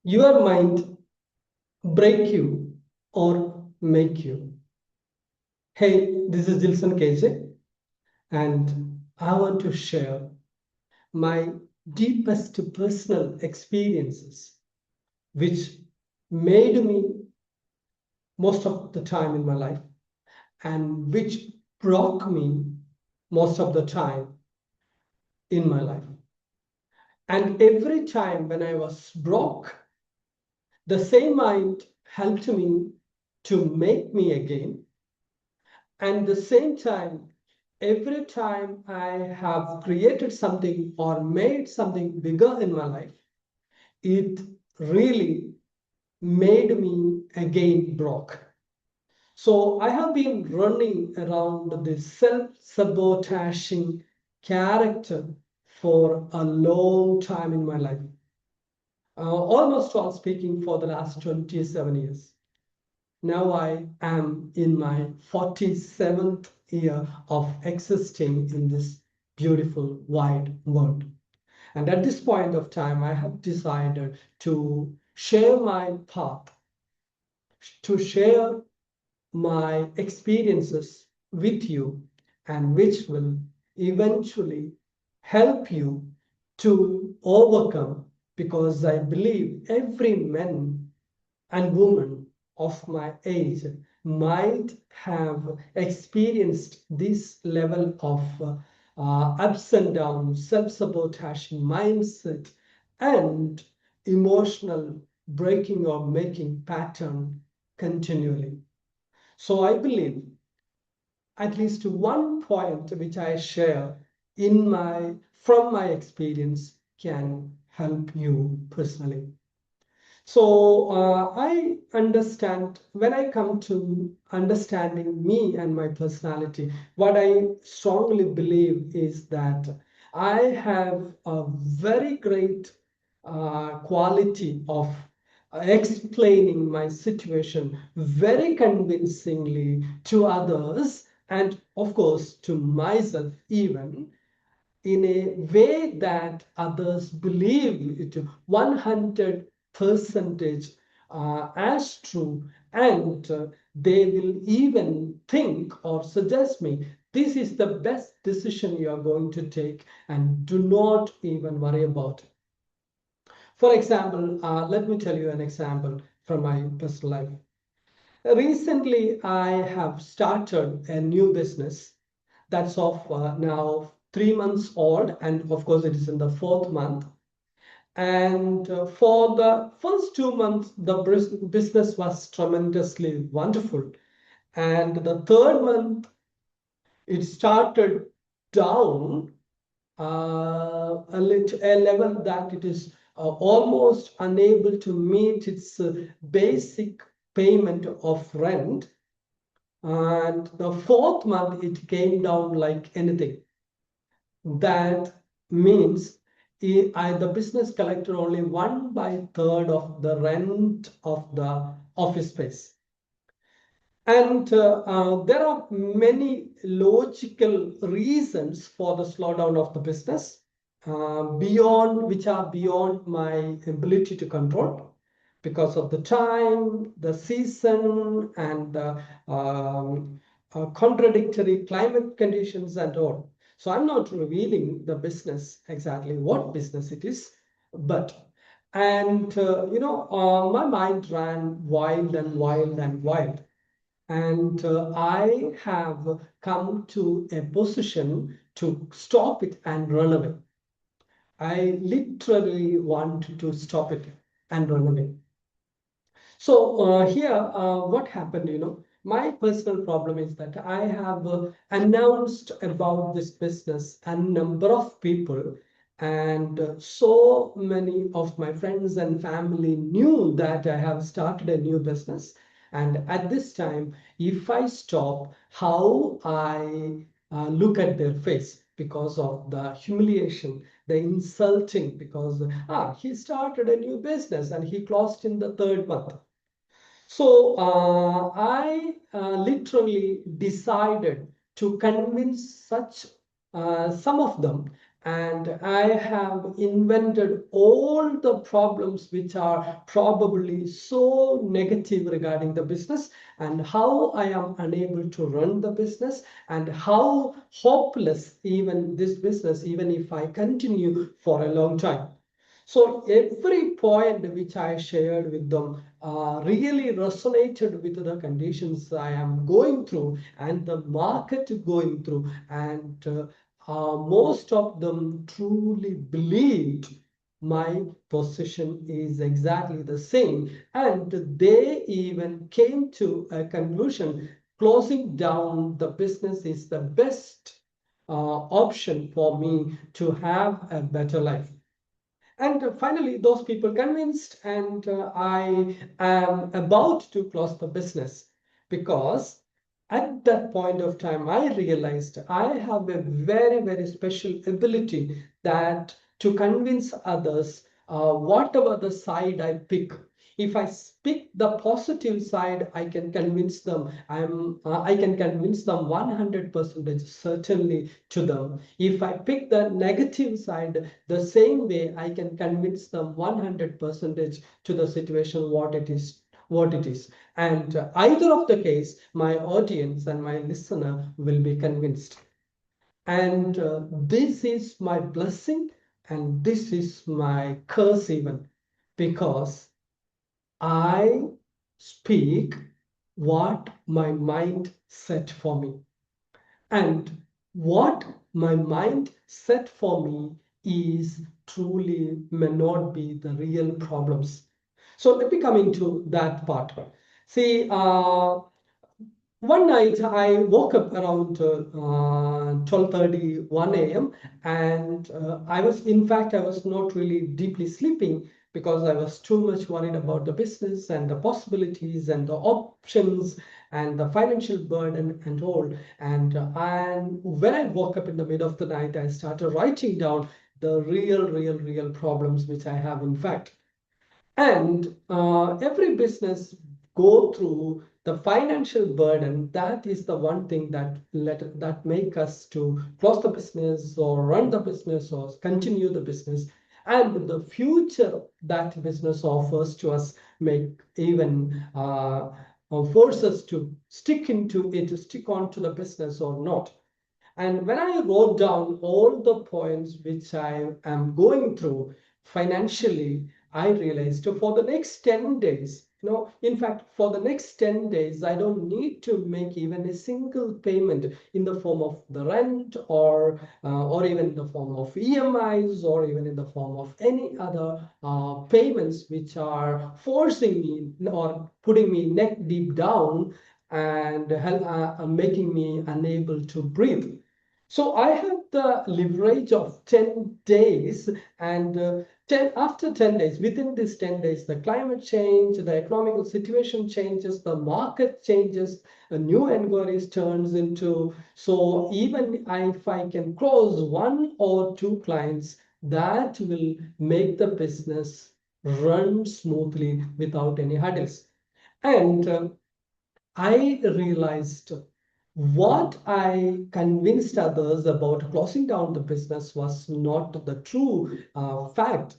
Your mind break you or make you. Hey, this is Dilson KJ, and I want to share my deepest personal experiences, which made me most of the time in my life and which broke me most of the time in my life. And every time when I was broke, the same mind helped me to make me again. And the same time, every time I have created something or made something bigger in my life, it really made me again broke. So I have been running around this self-sabotaging character for a long time in my life. Almost all speaking for the last 27 years. Now I am in my 47th year of existing in this beautiful wide world. And at this point of time, I have decided to share my path, to share my experiences with you, and which will eventually help you to overcome, because I believe every man and woman of my age might have experienced this level of ups and downs, self-sabotaging mindset, and emotional breaking or making pattern continually. So I believe at least one point which I share in my from my experience can help you personally. So I understand when I come to understanding me and my personality, what I strongly believe is that I have a very great quality of explaining my situation very convincingly to others, and of course to myself even, in a way that others believe it 100 percentage as true, and they will even think or suggest me this is the best decision you are going to take, and do not even worry about it. For example, let me tell you an example from my personal life. Recently I have started a new business that's of now 3 months old, and of course it is in the fourth month. And for the first 2 months the business was tremendously wonderful, and the third month it started down a level that it is almost unable to meet its basic payment of rent. And the fourth month it came down like anything. That means the business collected only 1/3 of the rent of the office space. And there are many logical reasons for the slowdown of the business, which are beyond my ability to control, because of the time, the season, and the contradictory climate conditions and all. So I'm not revealing the business, exactly what business it is, but my mind ran wild and wild and wild. And I have come to a position to stop it and run away. I literally want to stop it and run away. So here, what happened, my personal problem is that I have announced about this business a number of people, and so many of my friends and family knew that I have started a new business. And at this time, if I stop, how I look at their face because of the humiliation, the insulting, because he started a new business and he closed in the third month. So I literally decided to convince such some of them, and I have invented all the problems which are probably so negative regarding the business, and how I am unable to run the business, and how hopeless even this business, even if I continue for a long time. So every point which I shared with them really resonated with the conditions I am going through and the market going through. And most of them truly believed my position is exactly the same. And they even came to a conclusion closing down the business is the best option for me to have a better life. And finally, those people convinced, and I am about to close the business because at that point of time, I realized I have a very, very special ability that to convince others, whatever the side I pick. If I pick the positive side, I can convince them. I can convince them 100% certainly to them. If I pick the negative side, the same way I can convince them 100% to the situation what it is. And either of the case, my audience and my listener will be convinced. And this is my blessing, and this is my curse even, because I speak what my mind set for me. And what my mind set for me is truly may not be the real problems. So let me come into that part. See, one night I woke up around 12:30, 1 a.m. and I was not really deeply sleeping because I was too much worried about the business and the possibilities and the options and the financial burden and all. And when I woke up in the middle of the night, I started writing down the real problems which I have in fact. And every business go through the financial burden. That is the one thing that make us to close the business or run the business or continue the business. And the future that business offers to us make even force us to stick into it, to stick on to the business or not. And when I wrote down all the points which I am going through financially, I realized for the next 10 days, in fact, for the next 10 days, I don't need to make even a single payment in the form of the rent or even in the form of EMIs or even in the form of any other payments which are forcing me or putting me neck deep down and making me unable to breathe. So I have the leverage of 10 days, and after 10 days, within these 10 days, the climate change, the economical situation changes, the market changes, a new inquiries turns into. So even if I can close one or two clients, that will make the business run smoothly without any hurdles. And I realized what I convinced others about closing down the business was not the true fact.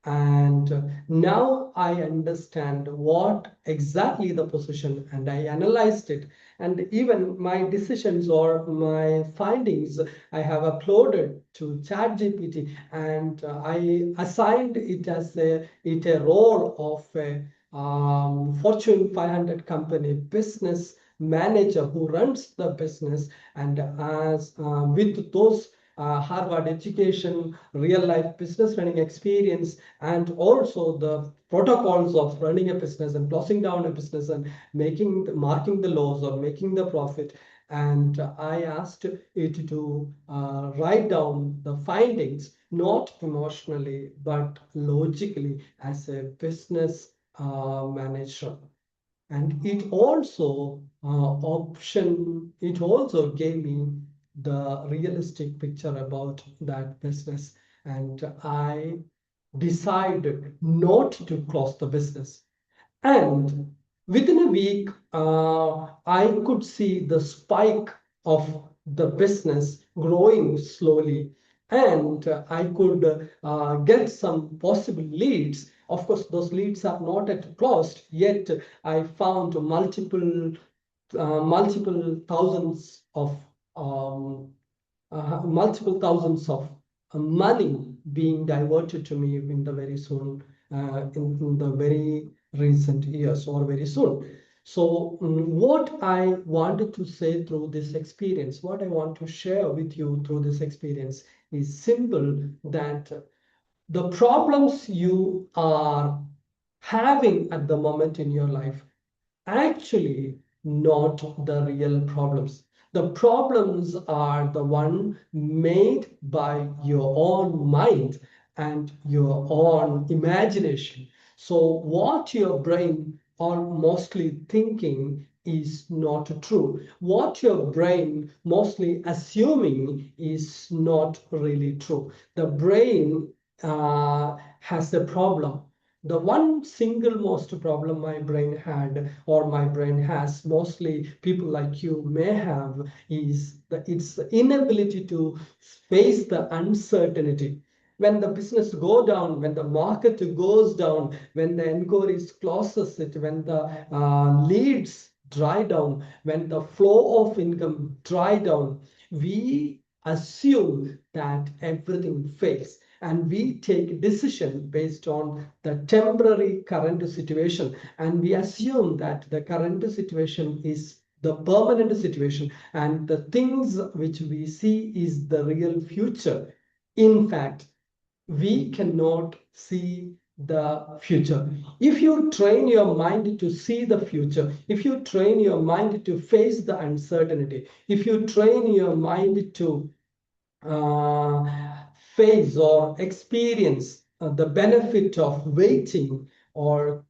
And now I understand what exactly the position, and I analyzed it. And even my decisions or my findings, I have uploaded to ChatGPT, and I assigned it a role of a Fortune 500 company business manager who runs the business, and as with those Harvard education, real life business running experience, and also the protocols of running a business and closing down a business and marking the loss or making the profit. And I asked it to write down the findings, not emotionally, but logically as a business manager. And it also gave me the realistic picture about that business. And I decided not to close the business. And within a week, I could see the spike of the business growing slowly. and I could get some possible leads. Of course, those leads are not at closed yet. I found multiple thousands of money being diverted to me in the very soon, in the very recent years or very soon. So what I wanted to say through this experience, what I want to share with you through this experience is simple, that the problems you are having at the moment in your life actually not the real problems. The problems are the one made by your own mind and your own imagination. So what your brain are mostly thinking is not true. What your brain mostly assuming is not really true. The brain has a problem. The one single most problem my brain had, or my brain has, mostly people like you may have, is its inability to face the uncertainty. When the business go down, when the market goes down, when the inquiries closes it, when the leads dry down, when the flow of income dry down, we assume that everything fails, and we take decision based on the temporary current situation, and we assume that the current situation is the permanent situation, and the things which we see is the real future. In fact, we cannot see the future. If you train your mind to see the future, if you train your mind to face the uncertainty, if you train your mind to face or experience the benefit of waiting or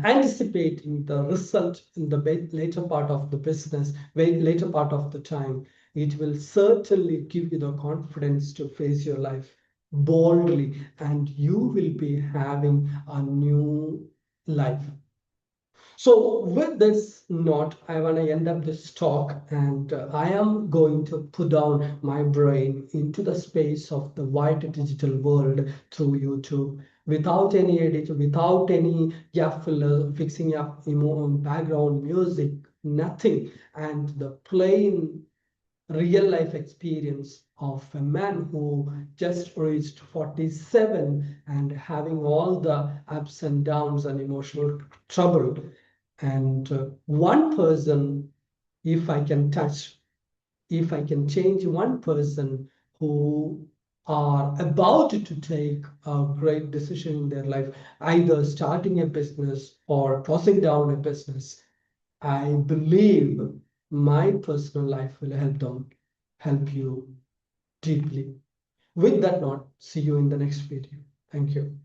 anticipating the result in the later part of the business, later part of the time, it will certainly give you the confidence to face your life boldly, and you will be having a new life. So with this note, I want to end up this talk, and I am going to put down my brain into the space of the wide digital world through YouTube, without any edit, without any gap filler, fixing up background music, nothing, and the plain real life experience of a man who just reached 47 and having all the ups and downs and emotional trouble. And one person, if I can touch, if I can change one person who are about to take a great decision in their life, either starting a business or closing down a business, I believe my personal life will help you deeply. With that note, see you in the next video. Thank you.